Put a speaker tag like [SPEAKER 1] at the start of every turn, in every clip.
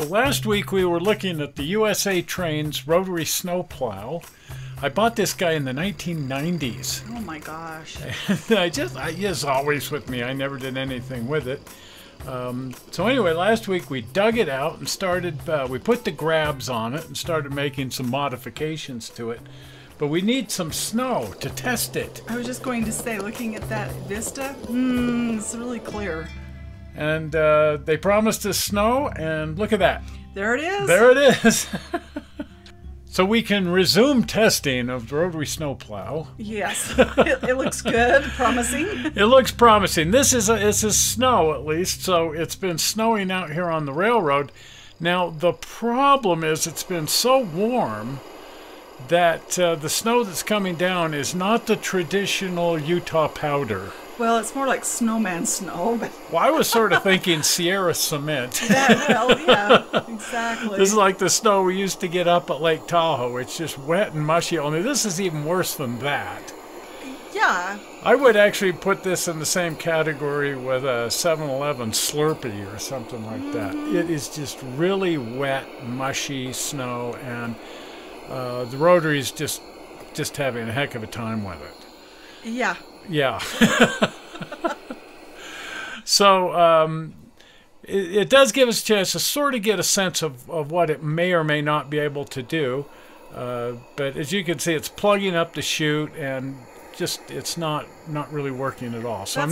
[SPEAKER 1] So last week we were looking at the USA Trains Rotary Snow Plow. I bought this guy in the 1990s.
[SPEAKER 2] Oh my gosh.
[SPEAKER 1] I just always with me. I never did anything with it. So anyway, last week we dug it out and started, we put the grabs on it and started making some modifications to it. But we need some snow to test it.
[SPEAKER 2] I was just going to say, looking at that vista, it's really clear.
[SPEAKER 1] And they promised us snow, and look at that.
[SPEAKER 2] There it is.
[SPEAKER 1] There it is. So we can resume testing of the Rotary Snow Plow.
[SPEAKER 2] Yes, it looks good, promising.
[SPEAKER 1] It looks promising. This is snow, at least, so it's been snowing out here on the railroad. Now, the problem is it's been so warm that the snow that's coming down is not the traditional Utah powder.
[SPEAKER 2] Well, it's more like snowman snow. But
[SPEAKER 1] well, I was sort of thinking Sierra cement.
[SPEAKER 2] Well, yeah, exactly.
[SPEAKER 1] This is like the snow we used to get up at Lake Tahoe. It's just wet and mushy. Only this is even worse than that.
[SPEAKER 2] Yeah.
[SPEAKER 1] I would actually put this in the same category with a 7-Eleven Slurpee or something like that. It is just really wet, mushy snow, and the Rotary's just having a heck of a time with it.
[SPEAKER 2] Yeah.
[SPEAKER 1] Yeah. So it does give us a chance to sort of get a sense of what it may or may not be able to do. But as you can see, it's plugging up the chute, and it's not really working at all. So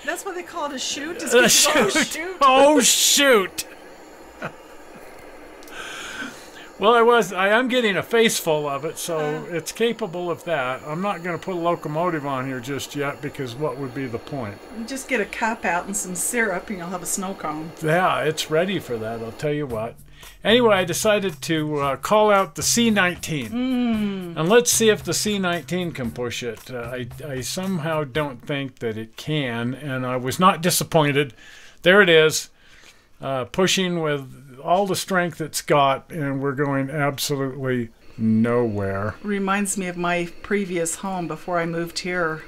[SPEAKER 2] That's what they call it, a chute?
[SPEAKER 1] A chute. Oh, shoot. Well, I am getting a face full of it, so it's capable of that. I'm not going to put a locomotive on here just yet, because what would be the point?
[SPEAKER 2] You just get a cup out and some syrup and you'll have a snow cone.
[SPEAKER 1] Yeah, it's ready for that, I'll tell you what. Anyway, I decided to call out the C19. And let's see if the C19 can push it. I somehow don't think that it can, and I was not disappointed. There it is, pushing with all the strength it's got, and we're going absolutely nowhere.
[SPEAKER 2] Reminds me of my previous home before I moved here.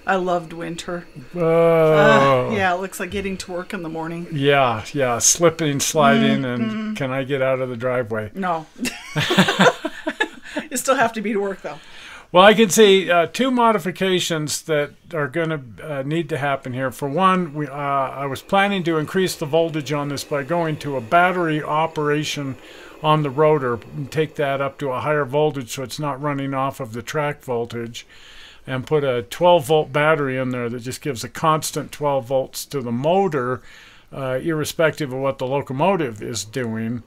[SPEAKER 2] I loved winter. Yeah, it looks like getting to work in the morning. Yeah,
[SPEAKER 1] slipping, sliding, and can I get out of the driveway?
[SPEAKER 2] No. You still have to be to work, though.
[SPEAKER 1] Well, I can see two modifications that are going to need to happen here. For one, I was planning to increase the voltage on this by going to a battery operation on the rotor and take that up to a higher voltage so it's not running off of the track voltage, and put a 12-volt battery in there that just gives a constant 12 volts to the motor, irrespective of what the locomotive is doing.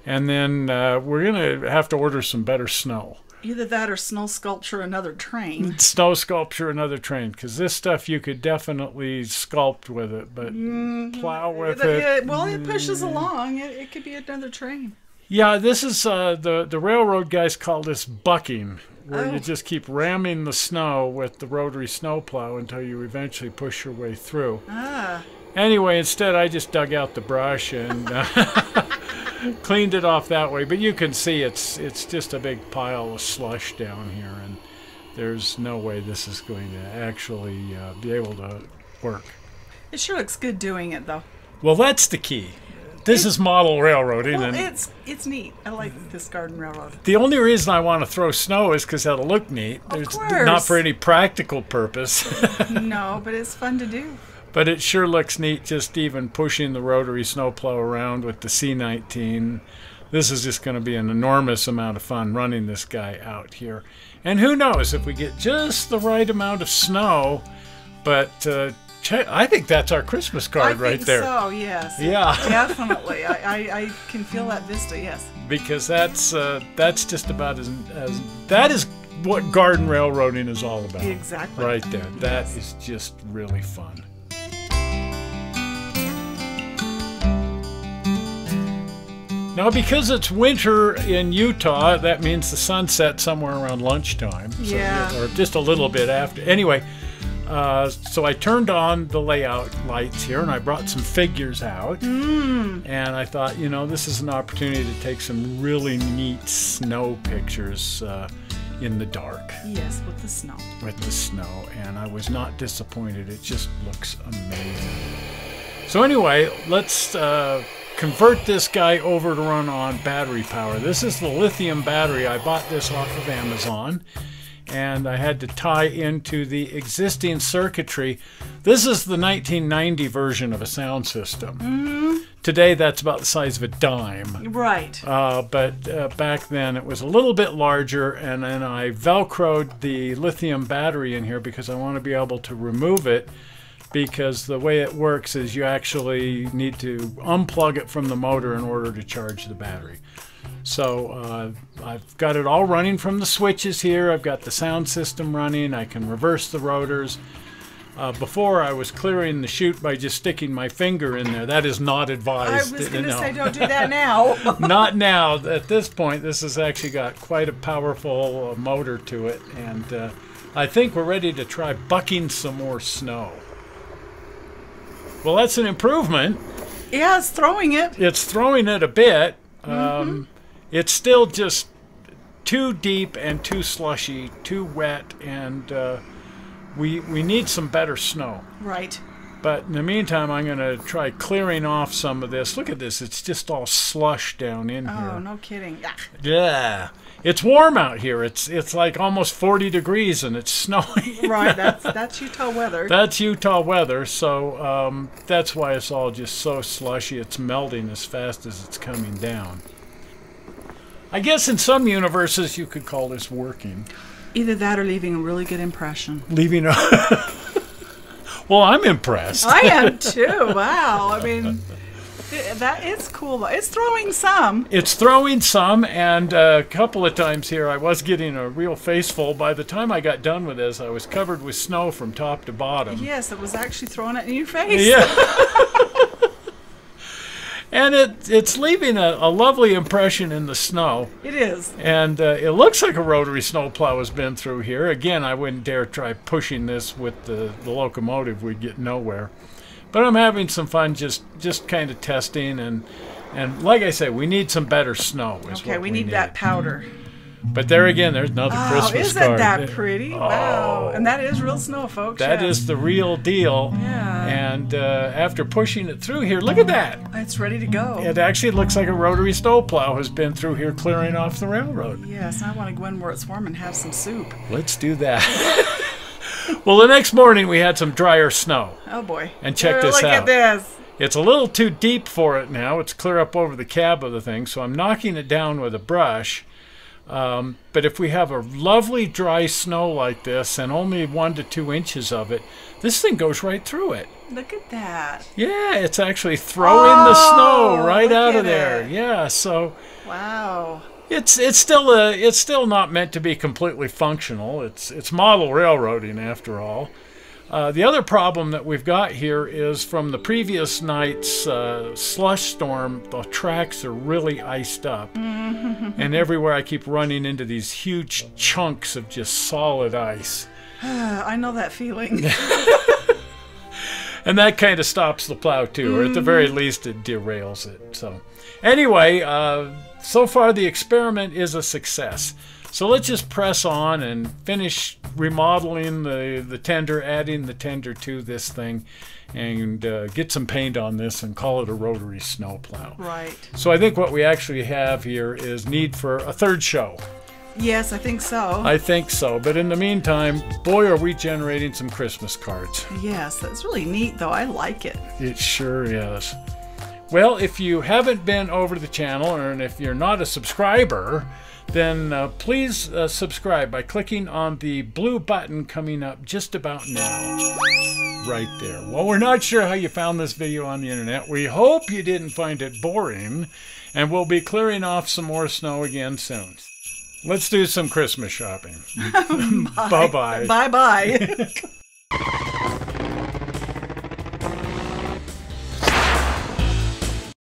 [SPEAKER 1] And then we're going to have to order some better snow.
[SPEAKER 2] Either that or snow sculpture another train.
[SPEAKER 1] Snow sculpture another train, because this stuff you could definitely sculpt with it, but plow with it.
[SPEAKER 2] Well, it pushes along. It could be another train.
[SPEAKER 1] Yeah, this is the railroad guys call this bucking, where you just keep ramming the snow with the rotary snow plow until you eventually push your way through. Anyway, instead I just dug out the brush and cleaned it off that way. But you can see it's just a big pile of slush down here, and there's no way this is going to actually be able to work.
[SPEAKER 2] It sure looks good doing it, though.
[SPEAKER 1] Well, that's the key. This is model railroading.
[SPEAKER 2] Well,
[SPEAKER 1] and
[SPEAKER 2] it's neat. I like this garden railroad.
[SPEAKER 1] The only reason I want to throw snow is because that'll look neat.
[SPEAKER 2] Of course.
[SPEAKER 1] Not for any practical purpose.
[SPEAKER 2] No, but it's fun to do.
[SPEAKER 1] But it sure looks neat just even pushing the rotary snowplow around with the C19. This is just going to be an enormous amount of fun running this guy out here. And who knows if we get just the right amount of snow. But I think that's our Christmas card right there.
[SPEAKER 2] I think so, yes.
[SPEAKER 1] Yeah.
[SPEAKER 2] Definitely. I can feel that vista, yes.
[SPEAKER 1] Because that's just about as that is what garden railroading is all about.
[SPEAKER 2] Exactly.
[SPEAKER 1] Right there. That is just really fun. Now, because it's winter in Utah, that means the sun sets somewhere around lunchtime.
[SPEAKER 2] Yeah.
[SPEAKER 1] Or just a little bit after. Anyway, so I turned on the layout lights here, and I brought some figures out. And I thought, this is an opportunity to take some really neat snow pictures in the dark.
[SPEAKER 2] Yes, with the snow.
[SPEAKER 1] With the snow, and I was not disappointed. It just looks amazing. So anyway, let's convert this guy over to run on battery power. This is the lithium battery. I bought this off of Amazon, and I had to tie into the existing circuitry. This is the 1990 version of a sound system.
[SPEAKER 2] Mm-hmm.
[SPEAKER 1] Today, that's about the size of a dime.
[SPEAKER 2] Right.
[SPEAKER 1] But back then, it was a little bit larger, and then I Velcroed the lithium battery in here because I want to be able to remove it, because the way it works is you actually need to unplug it from the motor in order to charge the battery. So I've got it all running from the switches here. I've got the sound system running. I can reverse the rotors. Before, I was clearing the chute by just sticking my finger in there. That is not advised.
[SPEAKER 2] I was going to say, don't do that now.
[SPEAKER 1] Not now. At this point, this has actually got quite a powerful motor to it. And I think we're ready to try bucking some more snow. Well, that's an improvement.
[SPEAKER 2] Yeah, it's throwing it.
[SPEAKER 1] It's throwing it a bit. It's still just too deep and too slushy, too wet, and we need some better snow.
[SPEAKER 2] Right.
[SPEAKER 1] But in the meantime, I'm going to try clearing off some of this. Look at this. It's just all slush down in here.
[SPEAKER 2] Oh, no kidding.
[SPEAKER 1] Yeah. It's warm out here. It's like almost 40 degrees and it's snowing.
[SPEAKER 2] Right. That's Utah weather.
[SPEAKER 1] That's Utah weather. So that's why it's all just so slushy. It's melting as fast as it's coming down. I guess in some universes you could call this working.
[SPEAKER 2] Either that or leaving a really good impression.
[SPEAKER 1] Leaving a... Well, I'm impressed.
[SPEAKER 2] I am too. Wow. I mean, that is cool. It's throwing some.
[SPEAKER 1] It's throwing some, and a couple of times here I was getting a real face full. By the time I got done with this, I was covered with snow from top to bottom.
[SPEAKER 2] Yes, it was actually throwing it in your face.
[SPEAKER 1] Yeah. And it's leaving a lovely impression in the snow.
[SPEAKER 2] It is.
[SPEAKER 1] And it looks like a rotary snowplow has been through here. Again, I wouldn't dare try pushing this with the locomotive. We'd get nowhere. But I'm having some fun just kind of testing. And like I say, we need some better snow.
[SPEAKER 2] Okay, we need that powder.
[SPEAKER 1] But there again, there's another Christmas
[SPEAKER 2] isn't
[SPEAKER 1] card.
[SPEAKER 2] That pretty? Wow. And that is real snow, folks.
[SPEAKER 1] That is the real deal.
[SPEAKER 2] Yeah.
[SPEAKER 1] And after pushing it through here, look at that.
[SPEAKER 2] It's ready to go.
[SPEAKER 1] It actually looks like a rotary snowplow has been through here clearing off the railroad.
[SPEAKER 2] Yes, I want to go in where it's warm and have some soup.
[SPEAKER 1] Let's do that. Well, the next morning we had some drier snow.
[SPEAKER 2] Oh, boy.
[SPEAKER 1] And check this out.
[SPEAKER 2] Look at this.
[SPEAKER 1] It's a little too deep for it now. It's clear up over the cab of the thing, so I'm knocking it down with a brush. But if we have a lovely dry snow like this and only 1 to 2 inches of it, this thing goes right through it.
[SPEAKER 2] Look at that.
[SPEAKER 1] Yeah, it's actually throwing the snow right out of there. Yeah, so
[SPEAKER 2] wow.
[SPEAKER 1] It's still not meant to be completely functional. It's model railroading after all. The other problem that we've got here is from the previous night's slush storm, the tracks are really iced up. And everywhere I keep running into these huge chunks of just solid ice.
[SPEAKER 2] I know that feeling.
[SPEAKER 1] And that kind of stops the plow too, or at the very least it derails it. So anyway, so far the experiment is a success. So let's just press on and finish remodeling the tender, adding the tender to this thing, and get some paint on this and call it a rotary snowplow.
[SPEAKER 2] Right.
[SPEAKER 1] So I think what we actually have here is need for a third show.
[SPEAKER 2] Yes, I think so.
[SPEAKER 1] I think so. But in the meantime, boy, are we generating some Christmas cards.
[SPEAKER 2] Yes, that's really neat, though. I like it.
[SPEAKER 1] It sure is. Well, if you haven't been over to the channel, and if you're not a subscriber, then please subscribe by clicking on the blue button coming up just about now. Right there. Well, we're not sure how you found this video on the internet. We hope you didn't find it boring, and we'll be clearing off some more snow again soon. Let's do some Christmas shopping. Bye-bye.
[SPEAKER 2] Bye-bye.